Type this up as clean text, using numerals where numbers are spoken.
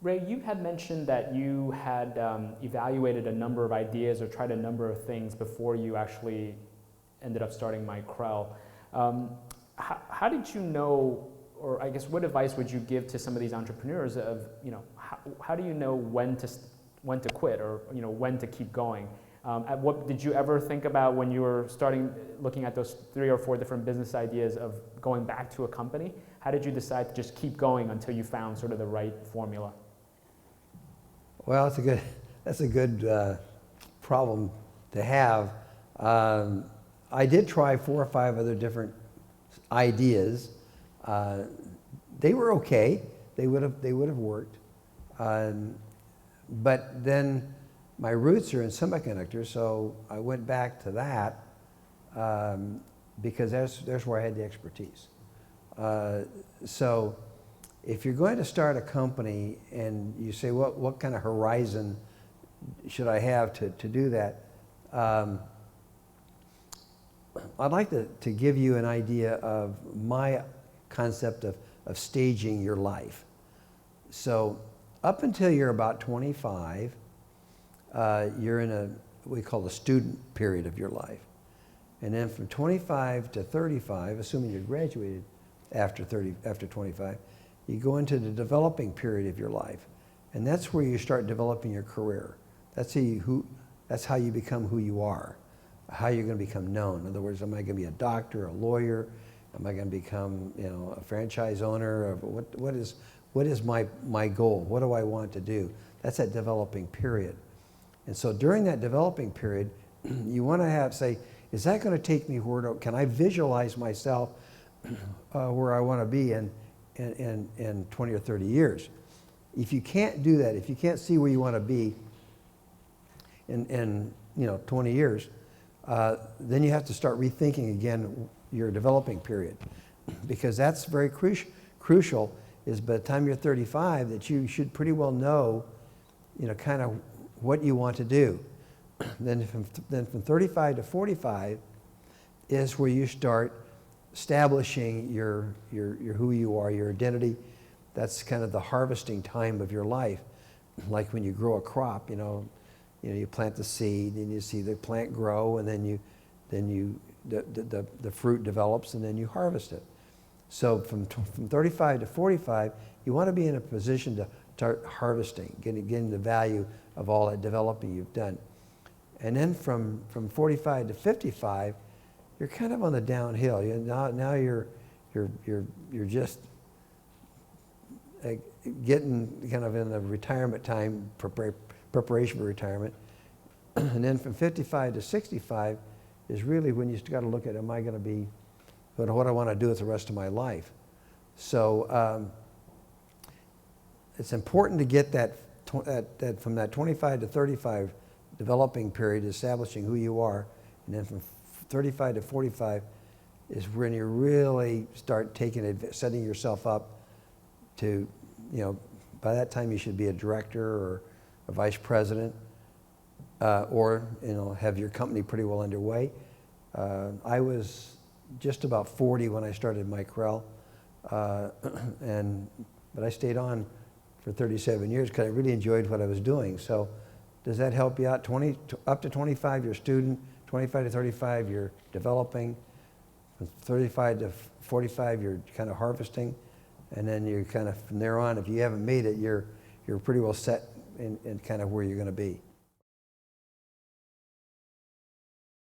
Ray, you had mentioned that you had evaluated a number of ideas or tried a number of things before you actually ended up starting Micrel. How did you know, or I guess what advice would you give to some of these entrepreneurs of, how do you know when to quit, or when to keep going? What did you ever think about when you were looking at those 3 or 4 different business ideas of going back to a company? How did you decide to just keep going until you found sort of the right formula? Well, that's a good problem to have. I did try 4 or 5 other different ideas. They were okay. They would have worked. But then my roots are in semiconductors, so I went back to that because there's where I had the expertise. So if you're going to start a company and you say, what kind of horizon should I have to do that? I'd like to give you an idea of my concept of staging your life. So up until you're about 25, you're in what we call the student period of your life. And then from 25 to 35, assuming you graduated after 25, you go into the developing period of your life. And that's where you start developing your career. That's how you become who you are, how you're going to become known. In other words, am I going to be a doctor, a lawyer? Am I going to become, a franchise owner? Or what is my goal? What do I want to do? That's that developing period. And so during that developing period, you want to say, is that going to take me can I visualize myself where I want to be in 20 or 30 years? If you can't do that, if you can't see where you want to be in 20 years, then you have to start rethinking again your developing period, because that's very crucial. Is by the time you're 35 that you should pretty well know, kind of what you want to do. Then from 35 to 45 is where you start establishing your who you are, your identity. That's kind of the harvesting time of your life. Like when you grow a crop, you plant the seed and you see the plant grow, and then the fruit develops, and then you harvest it. So from 35 to 45, you want to be in a position to start harvesting, getting the value of all that developing you've done. And then from 45 to 55, you're kind of on the downhill. Now you're just getting kind of in the retirement time, preparation for retirement. And then from 55 to 65 is really when you got to look at, am I going to be, what I want to do with the rest of my life? So it's important to get that from that 25 to 35 developing period, establishing who you are, and then from 35 to 45 is when you really start setting yourself up to, by that time you should be a director or a vice president, or have your company pretty well underway. I was just about 40 when I started Micrel, but I stayed on for 37 years because I really enjoyed what I was doing. So does that help you out? Up to 25, you're a student. 25 to 35, you're developing. From 35 to 45, you're kind of harvesting. And then you're kind of, from there on, if you haven't made it, you're pretty well set in kind of where you're going to be.